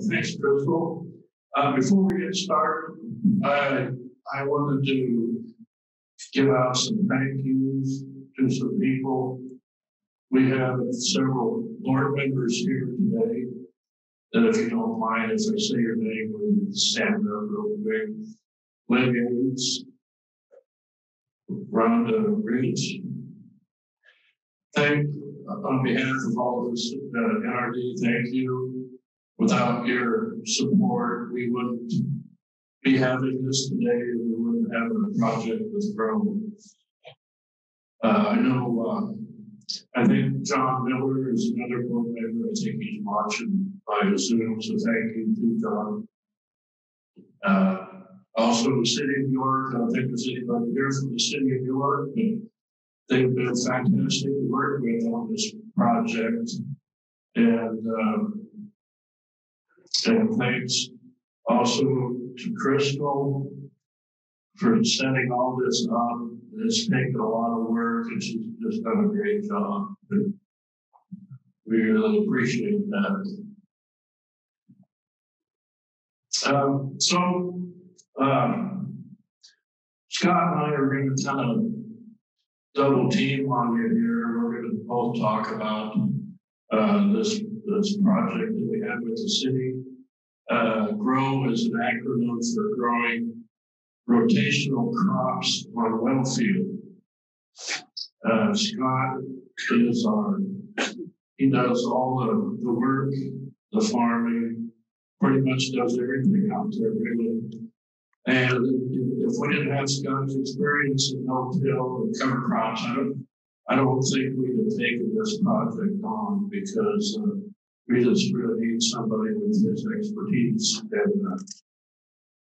Thanks, Crystal. Before we get started, I wanted to give out some thank yous to some people. We have several board members here today that, if you don't mind, if I say your name, will stand up real quick. Lynn Yates, Rhonda Rich. On behalf of all of us at NRD, thank you. Without your support, we wouldn't be having this today, and we wouldn't have a project with Grow. I think John Miller is another board member. I think he's watching by Zoom, so thank you to John. Also, the City of York. I don't think there's anybody here from the City of York, but they've been fantastic to work with on this project. And thanks also to Crystal for setting all this up. It's taken a lot of work, and she's just done a great job. We really appreciate that. Scott and I are going to kind of double team on you here. We're going to both talk about this project that we have with the city. GROW is an acronym for Growing Rotational Crops on Wellfield. Scott is he does all the work, the farming, pretty much does everything out there, really. And if we didn't have Scott's experience in no-till and cover crops, I don't think we'd have taken this project on, because we just really need somebody with his expertise,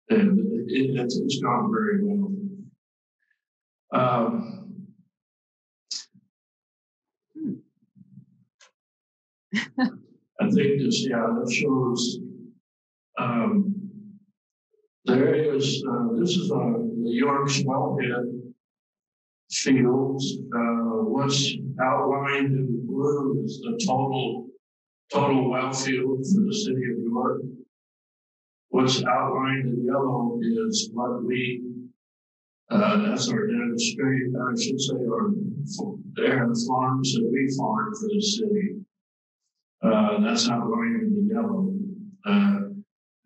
and it's gone very well. I think that shows. There is this is the York's wellhead fields. What's outlined in blue is the total well field for the city of York. What's outlined in yellow is what that's our demonstration, I should say, the farms that we farm for the city. That's outlined in the yellow.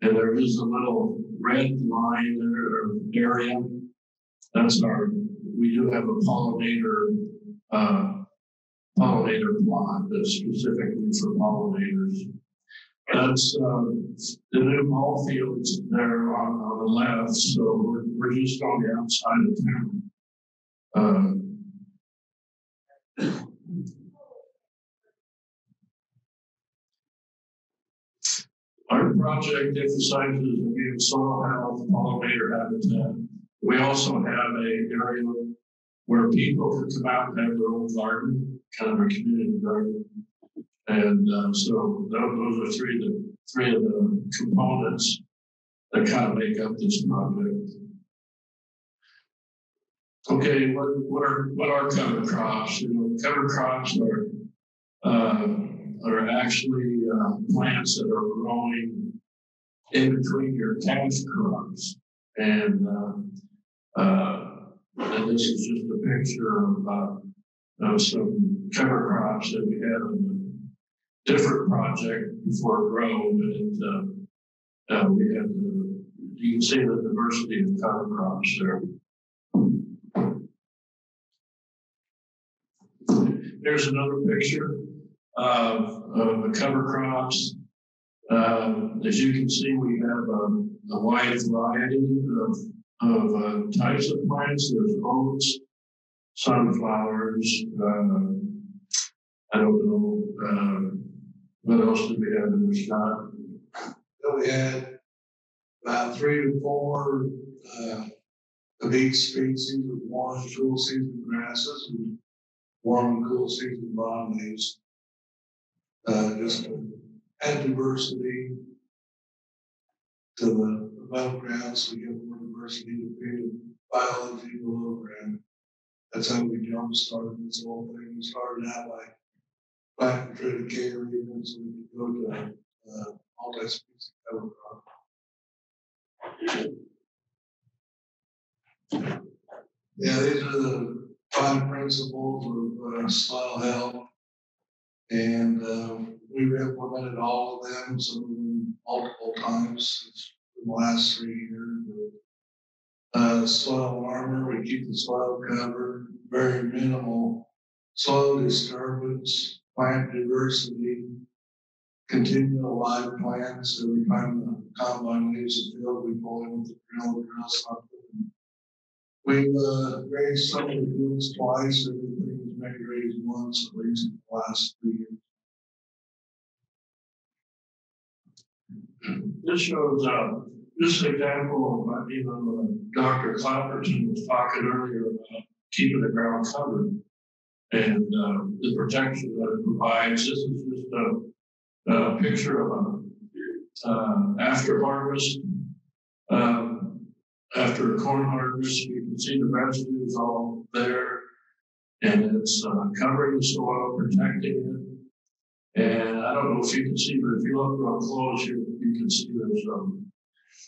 And there is a little red line there, or area. We do have a pollinator plot that's specifically for pollinators. That's the new ball fields there on the left, so we're just on the outside of town. Our project emphasizes again soil health, pollinator habitat. We also have an area where people can come out and have their own garden, kind of a community garden. And so those are three of the components that kind of make up this project. Okay, what are cover crops? Cover crops are actually plants that are growing in between your cash crops. And this is just a picture of some cover crops that we had on a different project before GROW. And we had you can see the diversity of cover crops there. Here's another picture of the cover crops. As you can see, we have a wide variety of types of plants. There's oats, sunflowers. I don't know what else did we have in the shot. We had about 3 to 4 of each species of warm cool season grasses and warm and cool season broadleaves. Just to add diversity to the above ground, so we get more diversity to create biology below ground. That's how we jump started this whole thing. We started out by planting triticale, so we could go to multi-species cover crop. Yeah, these are the 5 principles of soil health, and we've implemented all of them, some of them multiple times in the last 3 years. Soil armor, we keep the soil covered, very minimal soil disturbance, plant diversity, continual live plants. Every time the combine leaves the field, we pull in with the drill something. We've raised some of the fields twice, everything was maybe raised once at least in the last 3 years. This shows this is an example of Dr. Clapperton was talking earlier about keeping the ground covered and the protection that it provides. This is just a picture of after harvest. After corn harvest, you can see the residues all there, and it's covering the soil, protecting it. And I don't know if you can see, but if you look real close, you can see there's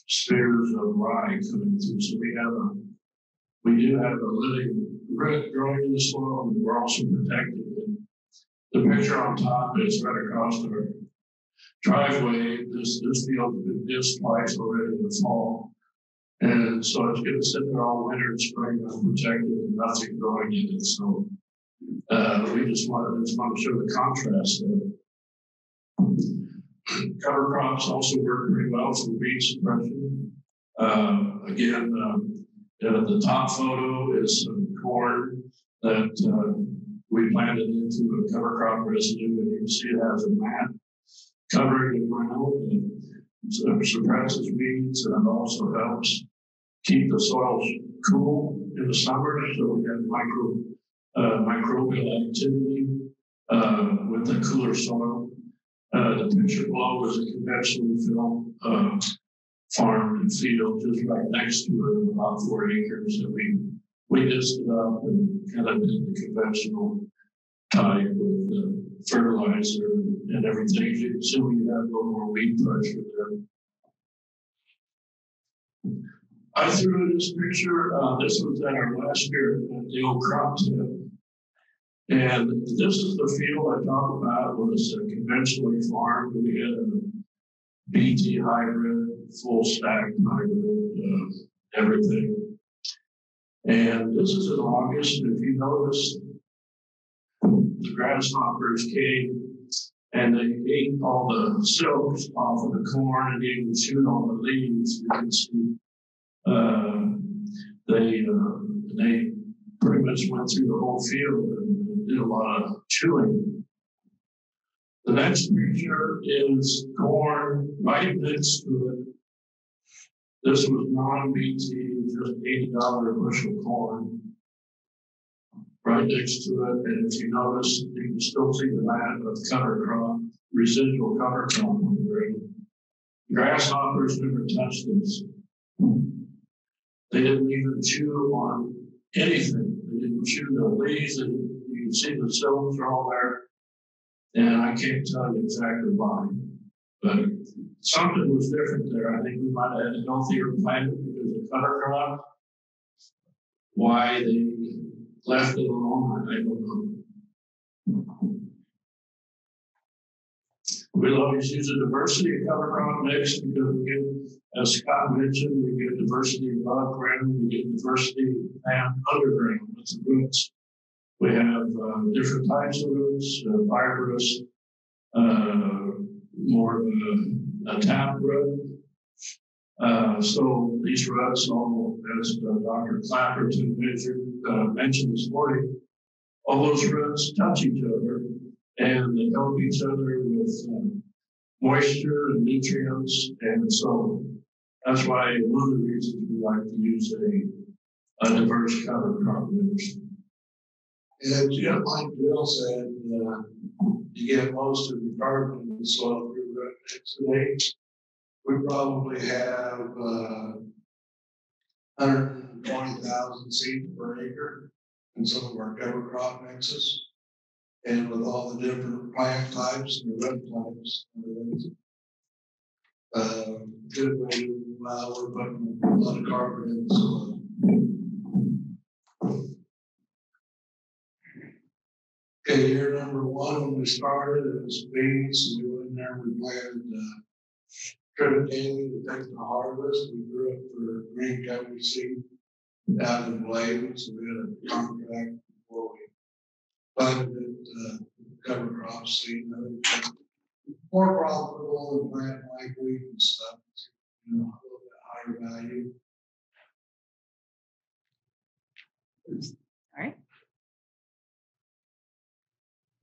spears of rye coming through. So we do have a living root growing in the soil, and we're also protecting it. The picture on top is right across our driveway. This field has been dished twice already in the fall. And so it's going to sit there all winter and spring unprotected and nothing growing in it. So we just want to show the contrast there. Cover crops also work pretty well for weed suppression. Again, the top photo is some corn that we planted into a cover crop residue, and you can see it has a mat covering the ground. And suppresses weeds, and it also helps keep the soils cool in the summer. So we have microbial activity with the cooler soil. The picture below is a conventionally filled farm and field just right next to it, about 4 acres that we dished it up and kind of did the conventional type with fertilizer and everything. You can see we have a little more weed pressure there. I threw this picture, this was at our last year at the old crop tip. And this is the field I talked about, was conventionally farmed. We had a BT hybrid, full stack hybrid, everything. And this is in August, and if you notice, the grasshoppers came and they ate all the silks off of the corn and even chewed on the leaves. You can see they pretty much went through the whole field and did a lot of chewing. The next picture is corn right next to it. This was non-BT, just $80 bushel corn right next to it. And if you notice, you can still see the mat of cover crop, residual cover crop on the ground. Grasshoppers never touched this. They didn't even chew on anything. They didn't chew the leaves. You can see the silks are all there. And I can't tell you exactly why. But something was different there. I think we might have had a healthier plant because of cover crop. Why they left it alone, I don't know. We'll always use a diversity of cover crop mix because we get, as Scott mentioned, we get diversity above ground, we get diversity underground with the roots. We have different types of roots, fibrous, more of a tap root. So these roots, all as Dr. Clapperton mentioned this morning, all those roots touch each other and they help each other with moisture and nutrients. And so that's why one of the reasons we like to use a diverse cover crop mix. And like Bill said, you get most of the carbon in the soil through root mix today. We probably have 120,000 seeds per acre in some of our cover crop mixes. And with all the different plant types and the root types, good way to, we're putting a lot of carbon in the soil. Okay, year number one, when we started, it was beans. We went in there, we planted triticale to take the harvest. We grew up for green cover seed out in Leininger, so we had a contract before we planted it, cover crop seed. I think that's more profitable than plant like wheat and stuff. You know, a little bit higher value. All right.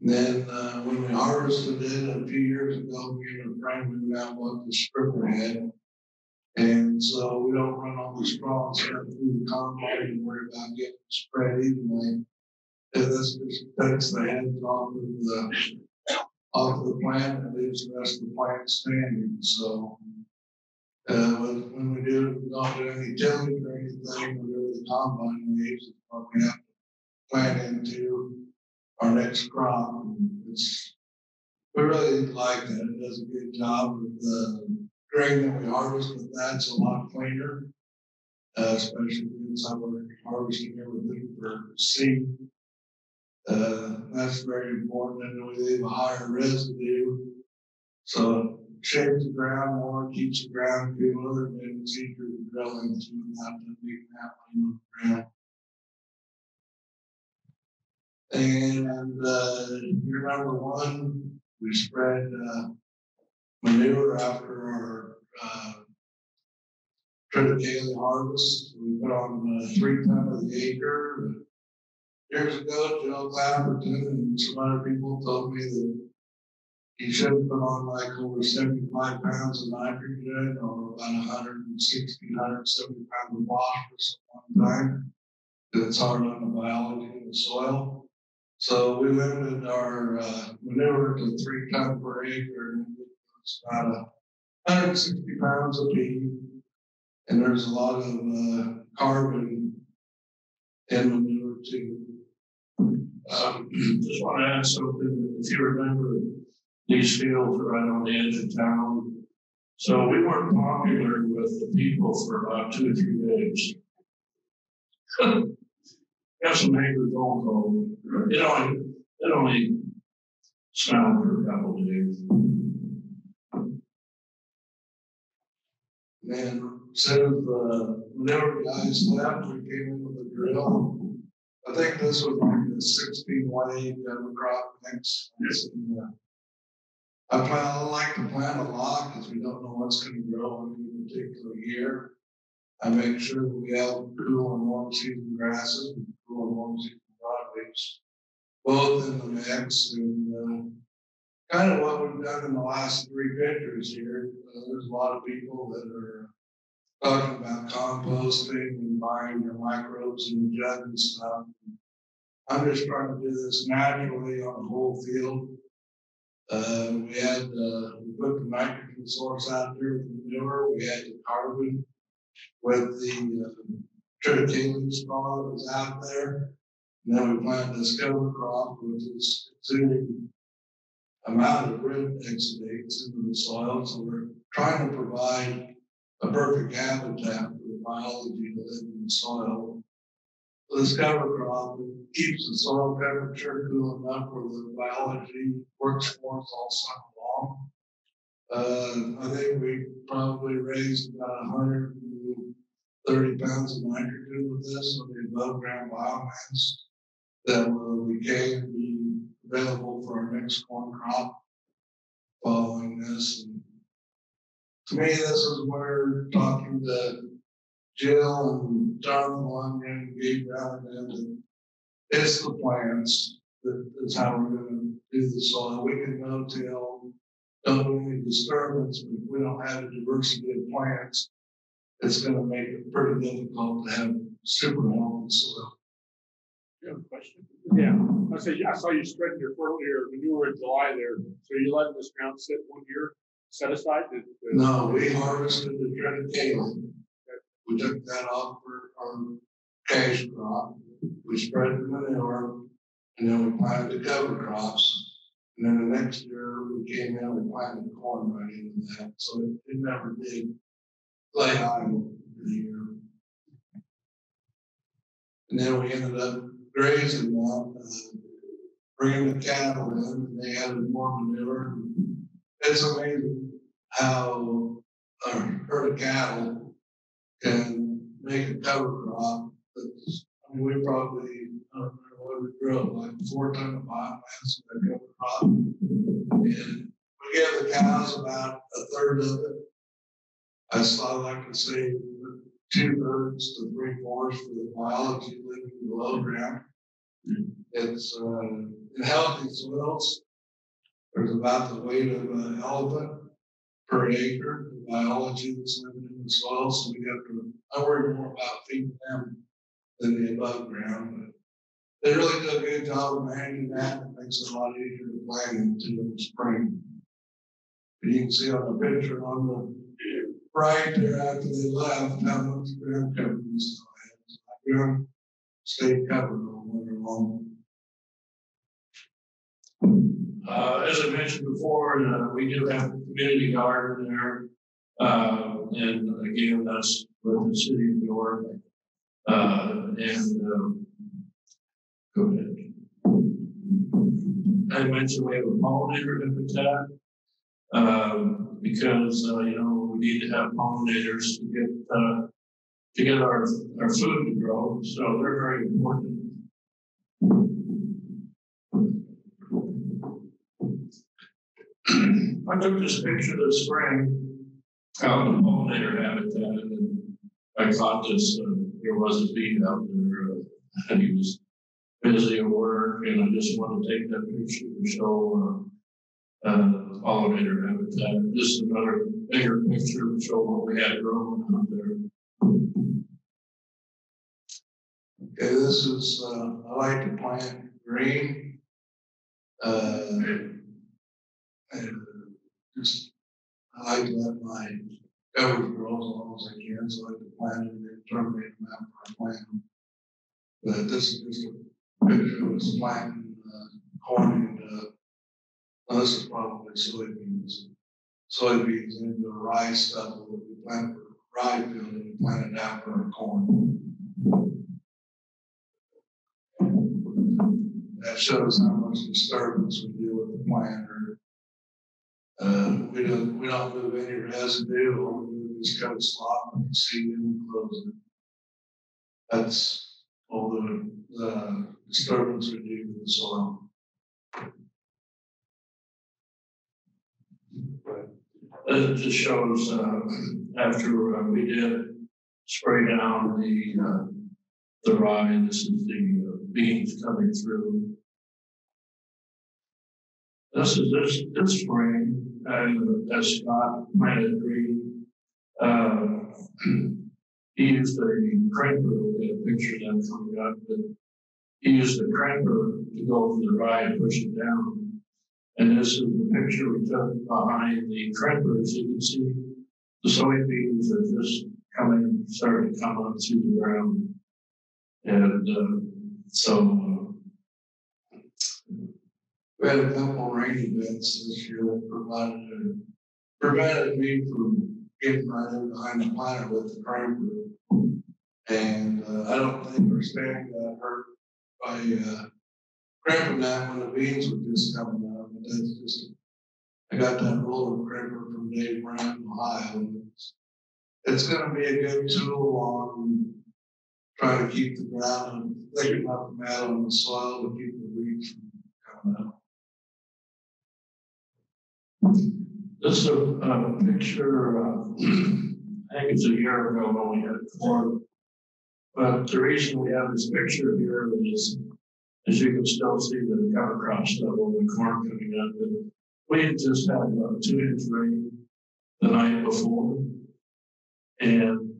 Then when we harvested it a few years ago, me and a friend, we went out and bought the stripper head. And so we don't run all the straw and stuff through the combine and worry about getting spread evenly. And this just takes the heads off of the plant and leaves the rest of the plant standing. So when we do, we don't do any tillage or anything, whatever the combine leaves, it's what we have to plant into our next crop. We really like that. It does a good job with the grain that we harvest with that's a lot cleaner, especially since we're harvesting everything for seed. That's very important, and we leave a higher residue. So it shapes the ground more, keeps the ground cooler, and it's easier to drill into without leaving that on the ground. And year number one, we spread manure after our triticale harvest. We put on 3 tons of the acre. Years ago, Joe Clapperton and some other people told me that you should put on like over 75 pounds of nitrogen or about 160, 170 pounds of phosphorus at one time. It's hard on the biology in the soil. So we limited our manure to 3 tons per acre, and it's about 160 pounds a peak. And there's a lot of carbon in manure too. Just want to add something. If you remember, these fields are right on the edge of town. So we weren't popular with the people for about 2 or 3 days. Got some angry phone calls. It only smelled for a couple of days. And instead of whenever guys left, we came in with a drill. I think this was like a 16-way cover crop mix. I like to plant a lot because we don't know what's going to grow in any particular year. I make sure that we have cool and warm season grasses and cool and warm season broadleaves, both in the mix. And kind of what we've done in the last 3 pictures here. There's a lot of people that are talking about composting and buying your microbes in the jug and stuff. I'm just trying to do this naturally on the whole field. We put the nitrogen source out there with the manure. We had the carbon with the triticale straw that was out there. And then we planted this cover crop, which is consuming amount of root exudates into the soil. So we're trying to provide a perfect habitat for the biology to live in the soil. So this cover crop keeps the soil temperature cool enough where the biology works for us all summer long. I think we probably raised about 130 pounds of nitrogen with this on the above ground biomass that we can be available for our next corn crop following this. And to me, this is where talking to Jill and John Leininger and Gabe Ralligan, it's the plants that's how we're going to do the soil. We can no-till, don't do any disturbance, but if we don't have a diversity of plants, it's going to make it pretty difficult to have super healthy soil. You have a question? Yeah, I saw you spreading your manure in July there. So you letting this ground sit 1 year set aside? No, we harvested the triticale. We took that off for our cash crop. We spread the manure, and then we planted the cover crops. And then the next year we came in and planted corn right into that. So it never did lay on the year. And then we ended up grazing that, bringing the cattle in, and they added more manure. It's amazing how a herd of cattle can make a cover crop. I mean, we probably, I don't know what we grew, like 4 tons of biomass in that cover crop. And we give the cows about a third of it. I saw like to say 2/3 to 3/4 for the biology living below ground. It's in healthy soils. There's about the weight of an elephant per acre. The biology that's living in the soil, so we have to. I worry more about feeding them than the above ground. But they really do a good job of managing that. It makes it a lot easier to plant into in the spring. And you can see on the picture on the right there after they left how much ground cover we still have. So that ground stayed covered all winter long. As I mentioned before, we do have a community garden there. And again, that's with the city of York. Go ahead. I mentioned we have a pollinator habitat because we need to have pollinators to get our food to grow. So they're very important. I took this picture this spring out of the pollinator habitat, and I caught this. There was a bee out there, and he was busy at work, and I just want to take that picture to show pollinator habitat. This is another bigger picture to show what we had growing out there. Okay, this is I like to plant green. And just I like to let my covers grow as long as I can, so I like to plant them and terminate them after I plant them. But this is just a picture of us planting corn and this is probably soybeans. Soybeans into a rye stubble that we plant for rye field and we plant it out for our corn. That shows how much disturbance we do with the planter. We don't move any residue, or we just cut a slot and seed and close it. That's all the disturbance we do to the soil. It just shows after we did spray down the rye. This is the beans coming through. This is this spring, and as Scott planted green, he used a crimper. We got a picture of that coming up, but he used a crimper to go over the rye and push it down. And this is the picture we took behind the crimper. As you can see, the soybeans are just starting to come up through the ground. And so we had a couple of rain events this year that prevented me from getting right in behind the planter with the crimper. And I don't think our stand got hurt by crimping that when the beans were just coming up. But that's just, I got that roller crimper from Dave Brown, Ohio. It's going to be a good tool on trying to keep the ground and thicken up the metal in the soil to keep the weeds from coming up. this is a picture, I think it's a year ago when we had corn. But the reason we have this picture here is, as you can still see the cover crop stubble, the corn coming up. And we had just had about 2 inch rain the night before. And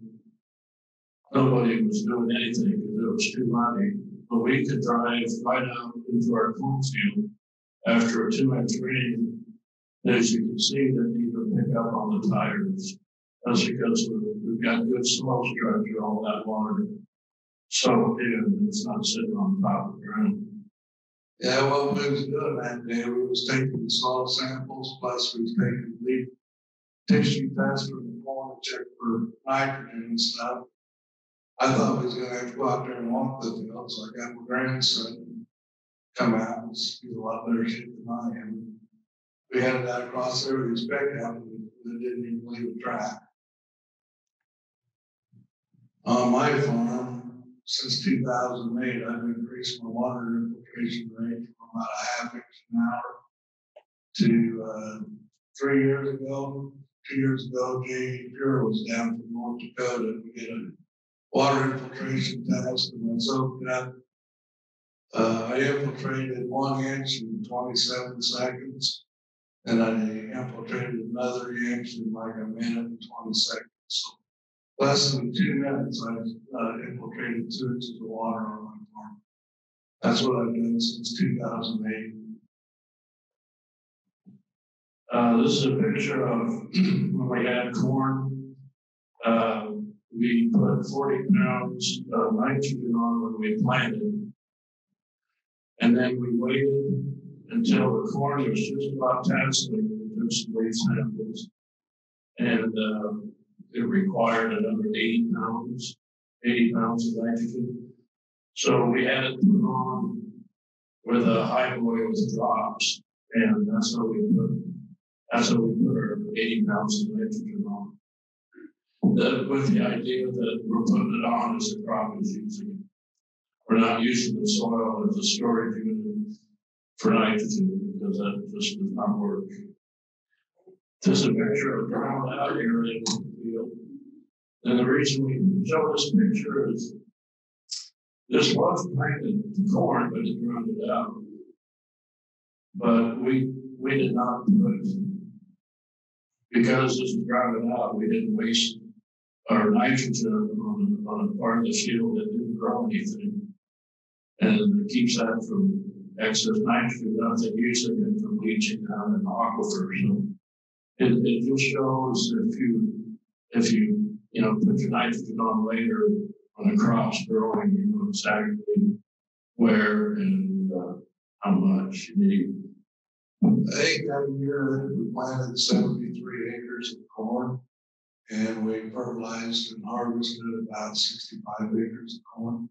nobody was doing anything because it was too muddy. But we could drive right out into our cornfield after a 2 inch rain. As you can see, that you can pick up on the tires. That's because we've got good soil structure, all that water soaked in, and it's not sitting on top of the ground. Yeah, what we was doing that day, we was taking soil samples, plus we was taking leaf tissue tests from the corn to check for nitrogen and stuff. I thought we was gonna have to go out there and walk the field, so I got my grandson come out, and he's a lot better shape than I am. We headed out across there with his pickup, and we didn't even leave a track. On my farm, since 2008, I've increased my water infiltration rate from about a half inch an hour to 3 years ago. 2 years ago, J. Pure was down from North Dakota. We did a water infiltration test, and I soaked up. I infiltrated 1 inch in 27 seconds, and I infiltrated another inch in like a minute and 20 seconds. So less than 2 minutes, I infiltrated 2 inches of water on my farm. That's what I've done since 2008. This is a picture of when we had corn. We put 40 pounds of nitrogen on when we planted. And then we waited until the corn was just about tasseling. We took some leaf samples. And it required another 80 pounds of nitrogen. So we had it put on with a high boil with drops. And that's how we put our 80 pounds of nitrogen on. With the idea that we're putting it on as the crop is using it. We're not using the soil as a storage unit for nitrogen because that just does not work. This is a picture of ground out here in the field. And the reason we show this picture is this was planted corn, but it ground it out. But we did not put, because this is grounded out, we didn't waste our nitrogen on a part of the field that didn't grow anything. And it keeps that from excess nitrogen, nothing using it from leaching down in the aquifer. So it just shows if you put your nitrogen on later when the crop's growing, you know exactly where and how much you need. I think that year we planted 73 acres of corn, and we fertilized and harvested about 65 acres of corn.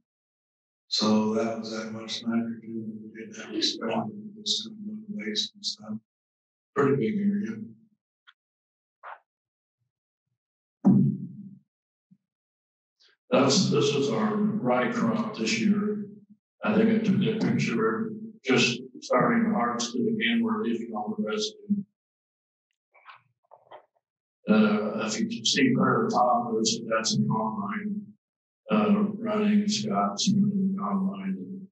So that was that much nitrogen that we didn't have to spend. Just waste and stuff. Pretty big area. This is our rye crop this year. I think I took that picture. We're just starting to harvest it again. We're leaving all the residue. If you can see clear at the top, that's a combine running. Scott's running the combine.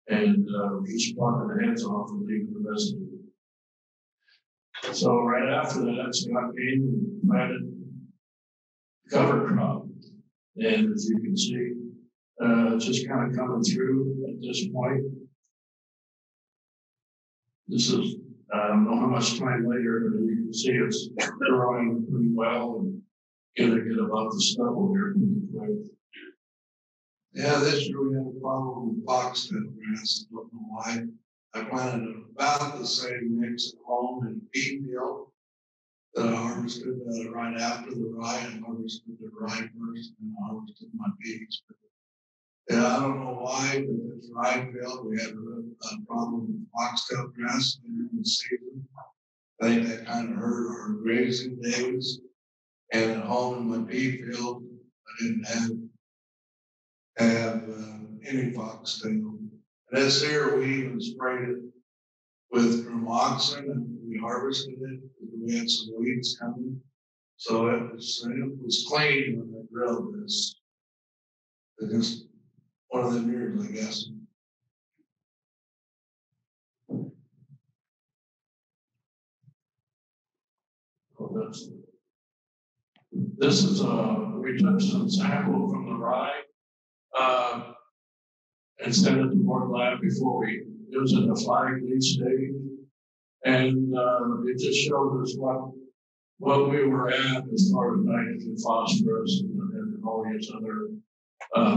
And we're just plucking the heads off and leaving the residue. So right after that, Scott came and planted cover crop. And as you can see, it's just kind of coming through at this point. This is, I don't know how much time later, but you can see it's growing pretty well and gonna get above the stubble here pretty quick. Yeah, this year we had a problem with foxtail grass. I don't know why. I planted about the same mix at home in beet meal that I harvested right after the rye. I harvested the rye first and then I harvested my beets. But, yeah, I don't know why, but this rye field, we had a problem with foxtail grass in the season. I think that kind of hurt our grazing days. And at home in my beet field, I didn't have any foxtail. And this year we even sprayed it with Gramoxin and we harvested it because we had some weeds coming. So it was clean when I drilled this. It just one of them years, I guess. This is we took some sample from the rye and sent it to Morton Lab before it was in the flag leaf stage. And it just showed us what we were at as far as nitrogen, phosphorus, and all these other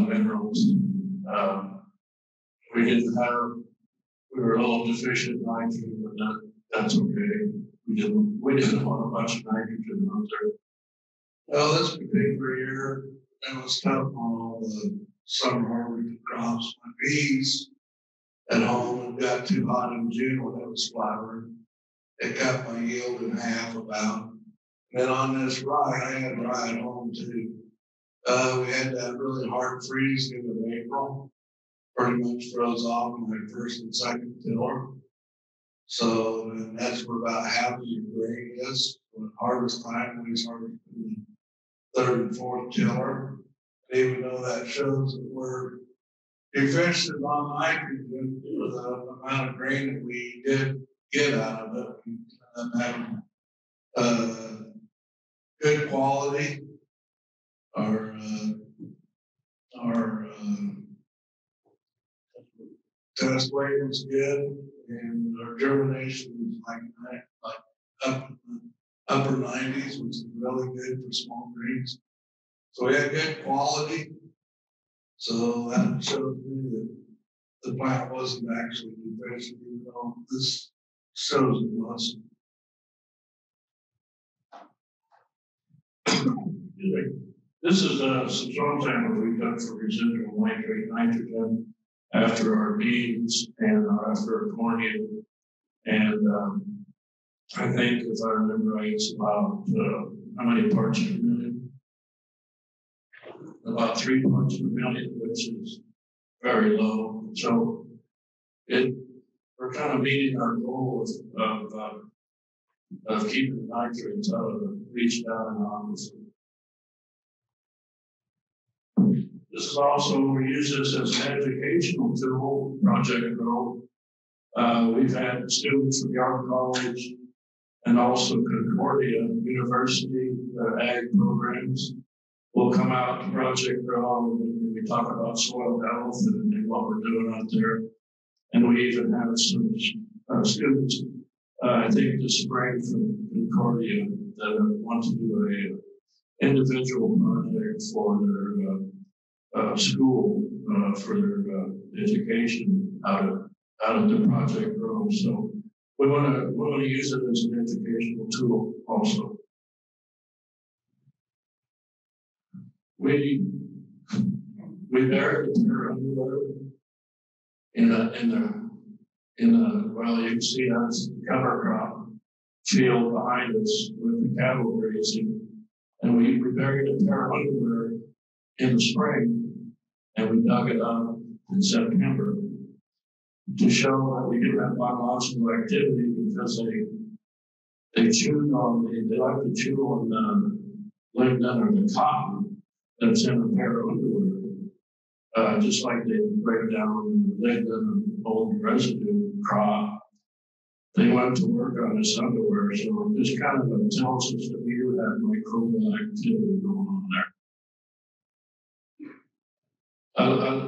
minerals. We didn't have we were a little deficient in nitrogen, but that's okay. We didn't want a bunch of nitrogen out there. Well, this particular year, it was tough on all the summer harvest crops. My bees at home got too hot in June when it was flowering. It cut my yield in half about. And then on this rye, I had rye at home too. We had that really hard freeze in April. Pretty much froze off my first and second tiller. So and that's where about half of your grain is. When harvest time, we harvest the third and fourth tiller. And even though that shows that we're deficient on nitrogen, the amount of grain that we did get out of it, we have good quality. Our test weight was good, and our germination was like upper 90s, which is really good for small grains. So we had good quality. So that showed me that the plant wasn't actually deficient, even though this shows it was. This is some soil samples we've done for residual nitrate nitrogen after our beans and after our corn yield. And I think, if I remember right, it's about how many parts per million? About 3 parts per million, which is very low. So we're kind of meeting our goal of keeping the nitrates out of the leach down and on. This is also, we use this as an educational tool, Project Grow. We've had students from Yard College and also Concordia University, ag programs will come out to Project Grow and we talk about soil health and what we're doing out there. And we even have some students, I think this spring from Concordia that want to do a individual project for their school for their education out of the Project Grow. So we want to use it as an educational tool also. We buried the underwear in the well, you can see that's the cover crop field behind us with the cattle grazing, and we buried a pair of underwear in the spring, and we dug it up in September to show that we do have biological activity because they chewed on they like to chew on the lignin or the cotton that's in a pair of underwear, just like they break down the lignin and old residue crop. They went to work on this underwear, so this kind of tells us that we do have microbial activity going on there.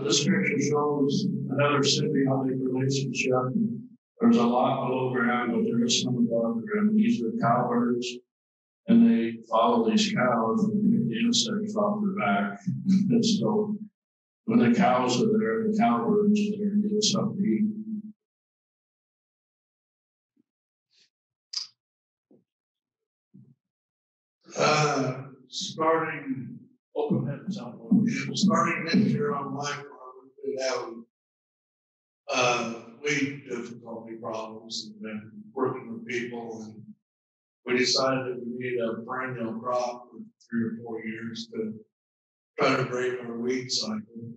This picture shows another symbiotic relationship. There's a lot below ground, but there is some above ground. These are cowbirds, and they follow these cows and pick the insects off their back. And so when the cows are there, the cowbirds are there to get something to eat. Starting Go ahead, starting this year on my farm, we've been having weed difficulty problems and been working with people, and we decided that we need a perennial crop for 3 or 4 years to try to break our weed cycle.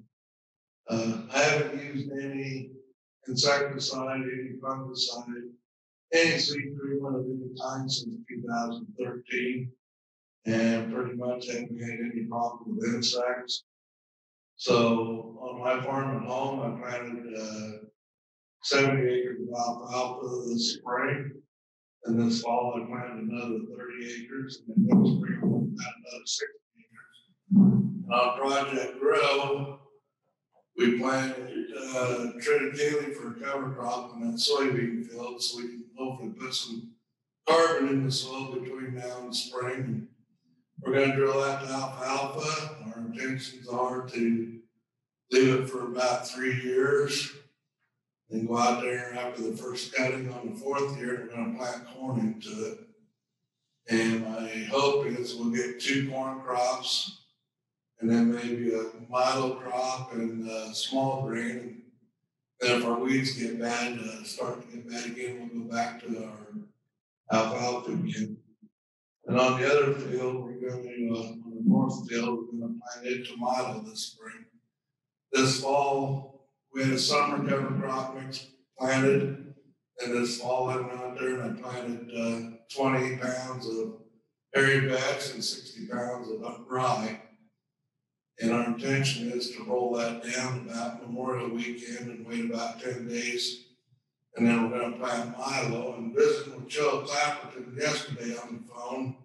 I haven't used any insecticide, any fungicide, any seed treatment of any kind since 2013. And pretty much haven't had any problem with insects. So on my farm at home, I planted 70 acres of alfalfa this spring. And this fall, I planted another 30 acres. And then next spring, we'll plant another 60 acres. And on Project Grow, we planted triticale for a cover crop in that soybean field, so we can hopefully put some carbon in the soil between now and spring. We're going to drill that to alfalfa. Our intentions are to leave it for about 3 years Then go out there after the first cutting on the 4th year, we're gonna plant corn into it. And my hope is we'll get 2 corn crops and then maybe a milo crop and small grain. Then if our weeds get bad, start to get bad again, we'll go back to our alfalfa again. And on the other field, we're going to, on the north field, we're going to plant into milo this spring. This fall, we had a summer cover crop mix planted. And this fall, I went out there and I planted 20 pounds of hairy vetch and 60 pounds of rye. And our intention is to roll that down about Memorial Weekend and wait about 10 days. And then we're going to plant milo. And visiting with Joe Clapperton yesterday on the phone,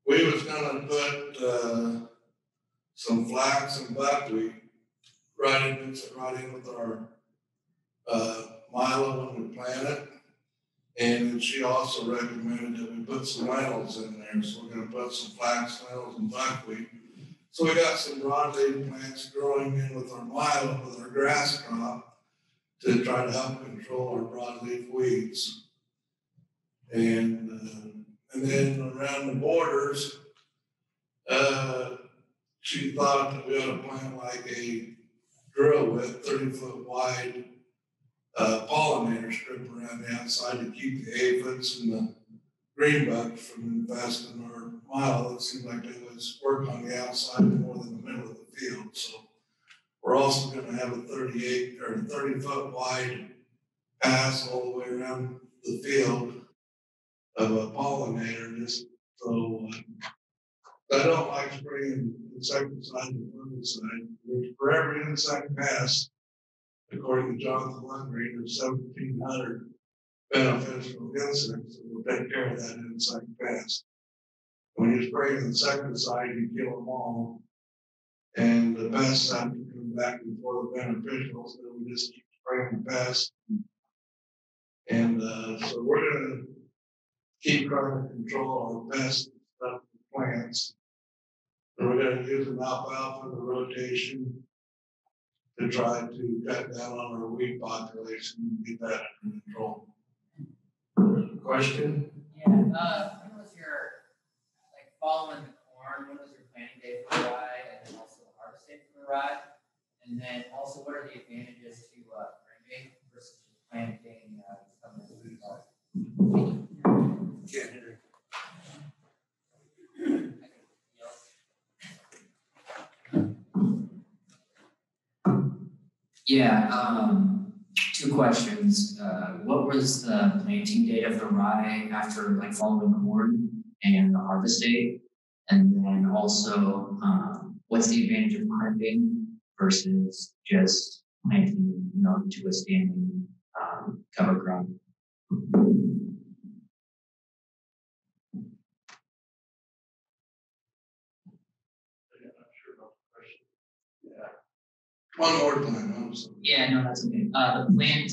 we was going to put some flax and buckwheat mix it right in with our milo when we plant it. And she also recommended that we put some lentils in there. So we're going to put some flax, lentils, and buckwheat. So we got some broadleaf plants growing in with our milo, with our grass crop, to try to help control our broadleaf weeds. And then around the borders, she thought that we ought to plant like a drill with 30-foot wide pollinator strip around the outside to keep the aphids and the greenbugs from infesting our milo. It seemed like they was work on the outside more than the middle of the field. So we're also going to have a 30-foot wide pass all the way around the field of a pollinator. Just so I don't like spraying insecticide and fungicide. For every insect pest, according to Jonathan Leininger, there's 1,700 beneficial insects that will take care of that insect pest. When you spray an insecticide, you kill them all. And the pests have to come back before the beneficials, so we just keep spraying the pests. And so we're going to keep trying to control our pests and stuff with plants. And we're going to use an alfalfa in the rotation to try to cut down on our weed population and get that under control. Question? Yeah, when was your, following the corn, when was your planting day for the rye, and then also the harvest date for the rye? And then also, what are the advantages to pruning versus just planting some of the weed? Yeah, 2 questions. What was the planting date of the rye after following corn and the harvest date? And then also, what's the advantage of crimping versus just planting, into a standing cover crop? One more time, I'm sorry. Yeah, no, that's okay. The plant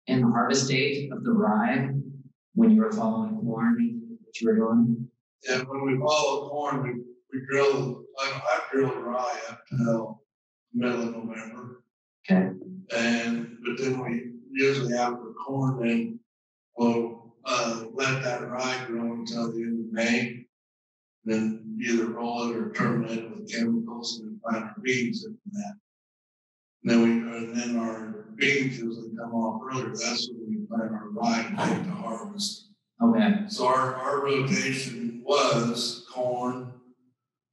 and the harvest date of the rye when you were following corn, what you were doing? Yeah, when we follow corn, we drill, I drill rye up till middle of November. Okay. But then we usually after corn, then we'll let that rye grow until the end of May. Then either roll it or terminate it with chemicals and then plant our beans into that. And then our beans usually come off earlier. That's when we plant our rye to take to harvest. Okay. So our rotation was corn,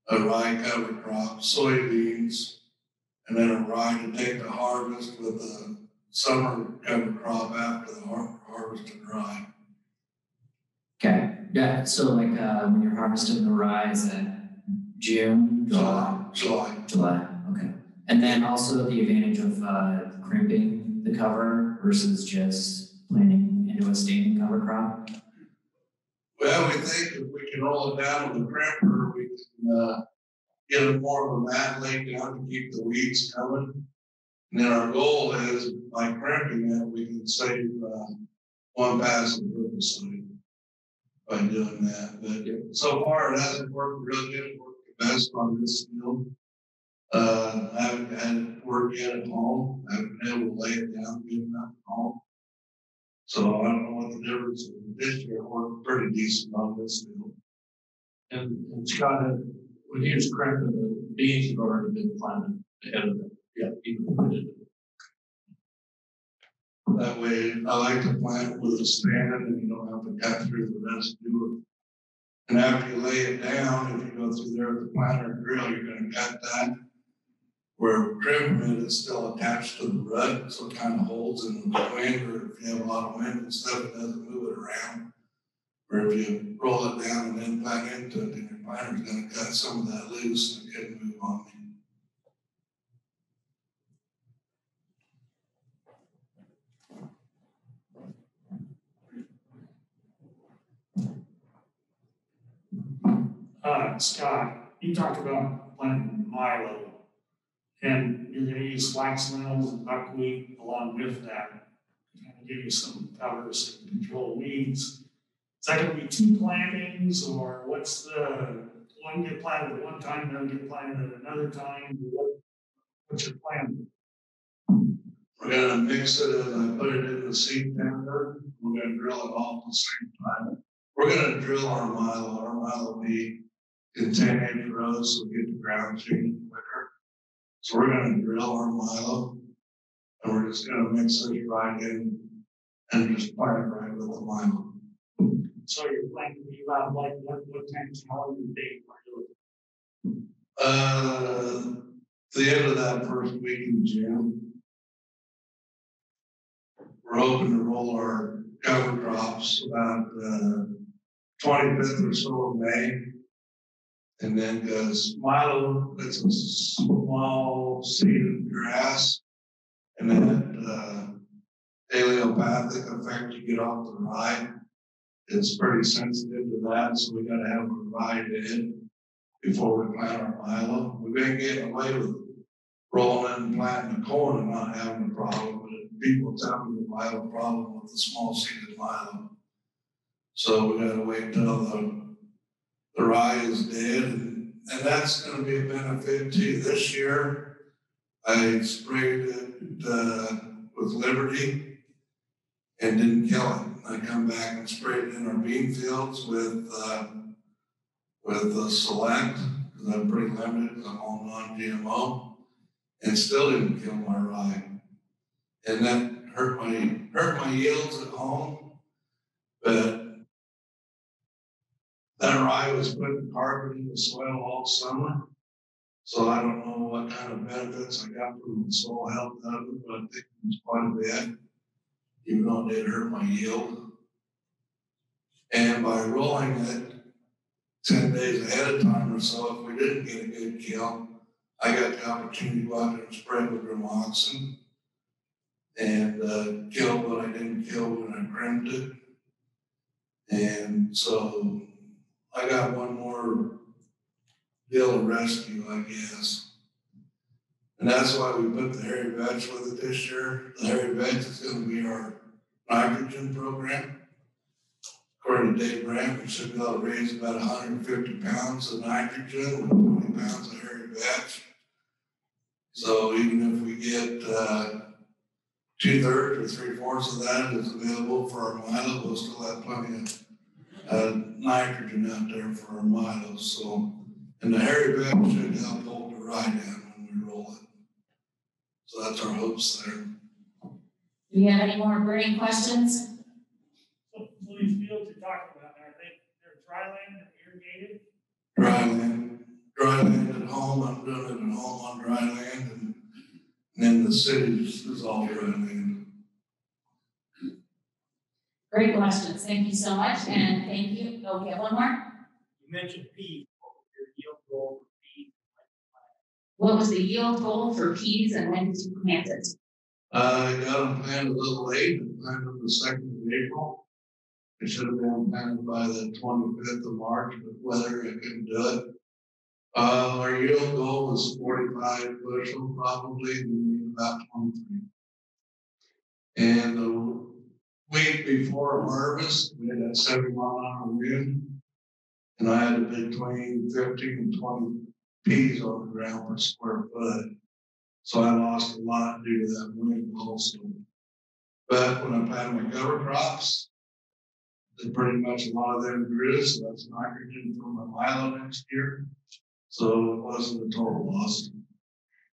a rye cover crop, soybeans, and then a rye to take to harvest with a summer cover crop after the harvested rye. Okay. Yeah. So when you're harvesting the rye, is that June? July. Okay. And then also the advantage of crimping the cover versus just planting into a standing cover crop? Well, we think if we can roll it down with a crimper, we can get a more of a mat laid down to keep the weeds coming. And then our goal is by crimping it, we can save 1 pass of herbicide by doing that. But so far, it hasn't worked real good. It worked the best on this field. I haven't had work yet at home. I haven't been able to lay it down good enough at home. So I don't know what the difference is. This year worked pretty decent on this deal. And Scott had, when he was cramping, the beans had already been planted ahead of it. Yeah, he planted it. That way, I like to plant with a stand and you don't have to cut through the residue. And after you lay it down, if you go through there with the planter and drill, you're going to cut that. Where trim is still attached to the rut, so it kind of holds in the wind, or if you have a lot of wind and stuff, it doesn't move it around. Or if you roll it down and then plant into it, then your planter's going to cut some of that loose and it can move on me. Scott, you talked about planting milo, and you're going to use flax lentils and buckwheat along with that. Kind of give you some covers to control weeds. Is that going to be 2 plantings, or what's the one get planted at one time, then get planted at another time? What's your plan? We're going to mix it as I put it in the seed tender. We're going to drill it all at the same time. We're going to drill our milo. Our milo will be in 10-inch rows, so we get the ground changed quicker. So we're going to drill our milo, and we're just going to mix this right in and just plant it right with the milo. So you're planning to be about like what time calendar date are you looking? The end of that first week in June. We're hoping to roll our cover drops about 25th or so of May. And then because milo, it's a small seeded grass, and then allelopathic effect you get off the rye. It's pretty sensitive to that, so we got to have a rye in before we plant our milo. We've been getting away with rolling and planting the corn and not having a problem, but people tell me we have a problem with the small seeded milo. So we got to wait till the rye is dead, and that's going to be a benefit too. This year, I sprayed it with Liberty and didn't kill it. I come back and sprayed it in our bean fields with the Select, because I'm pretty limited because I'm all non-GMO, and still didn't kill my rye. And that hurt my yields at home, but that rye was putting carbon in the soil all summer. So I don't know what kind of benefits I got from the soil health out of it, but I think it was quite a bit, even though it did hurt my yield. And by rolling it 10 days ahead of time or so, if we didn't get a good kill, I got the opportunity to go out there and spray with Remoxin and kill what I didn't kill when I crimped it. And so I got one more deal of rescue, I guess. And that's why we put the hairy vetch with it this year. The hairy vetch is going to be our nitrogen program. According to Dave Brandt, we should be able to raise about 150 pounds of nitrogen with 20 pounds of hairy vetch. So even if we get 2/3 or 3/4 of that is available for our milo, we'll still have plenty of nitrogen out there for our milo. So, and the hairy vetch should help hold the rye down when we roll it. So that's our hopes there. Do you have any more burning questions? So these fields you're talking about, are they're dry land and irrigated? Dry land at home. I'm doing it at home on dry land, and then the city is all dry land. Great questions. Thank you so much. And thank you. Oh, we have one more. You mentioned peas. What was your yield goal for peas? What was the yield goal for peas and when did you plant it? I got them planted a little late, planted on the 2nd of April. It should have been planted by the 25th of March, but weather, I couldn't do it. Our yield goal was 45 bushel, probably, and about 23. And the week before harvest, we had that 70-mile-an-hour wind, and I had between 15 and 20 peas on the ground per square foot. So I lost a lot due to that wind also. But when I planted my cover crops, they pretty much a lot of them grew, so that's nitrogen for my milo next year. So it wasn't a total loss.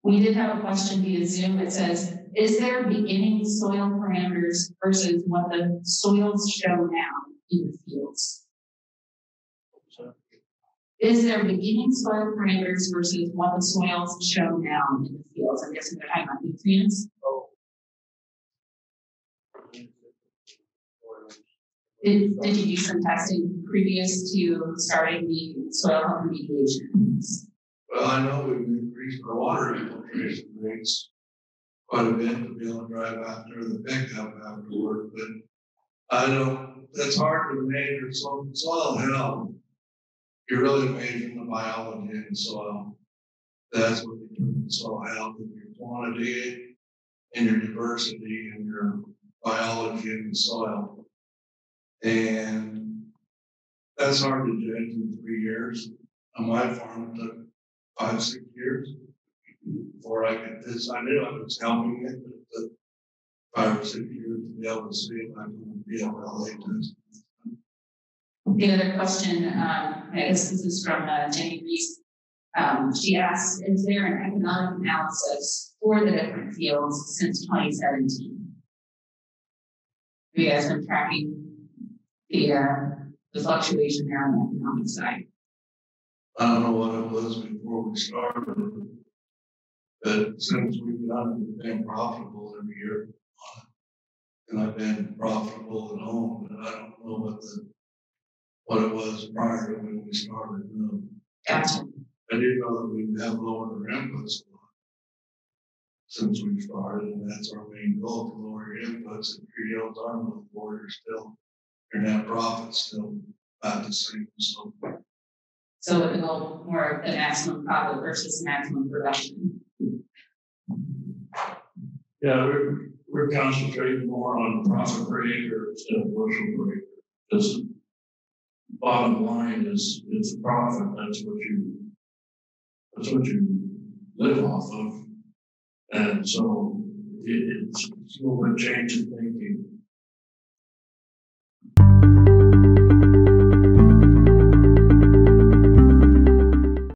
We did have a question via Zoom. It says, is there beginning soil parameters versus what the soils show now in the fields? Is there beginning soil parameters versus what the soils show now in the fields? I'm guessing they're talking about nutrients. Did you do some testing previous to starting the soil health remediations? Well, I know we've increased our water infiltration rates quite a bit to be able to drive out there the pickup afterward, but I don't, it's hard to measure soil health. You're really measuring the biology in the soil. That's what determines soil health, your quantity and your diversity and your biology in the soil. And that's hard to judge in 3 years. On my farm, it took 5, 6 years before I could this. I knew I was helping it, but it took 5 or 6 years to be able to see if I can be able to test. The other question, I guess this is from Jenny Reese. She asks, is there an economic analysis for the different fields since 2017? Have you guys been tracking the fluctuation there on the economic side? I don't know what it was before we started, but since we've done it, we've been profitable every year. And I've been profitable at home, but I don't know what it was prior to when we started. No. Gotcha. I do know that we have lowered our inputs a lot since we started, and that's our main goal, to lower your inputs. If your yields are low, you're still, your net profit's still about the same. So it will more of the maximum profit versus maximum production. Yeah, we're concentrating more on profit per acre instead of bushel per acre. Just bottom line is profit. That's what you live off of. And so it's a little bit changing things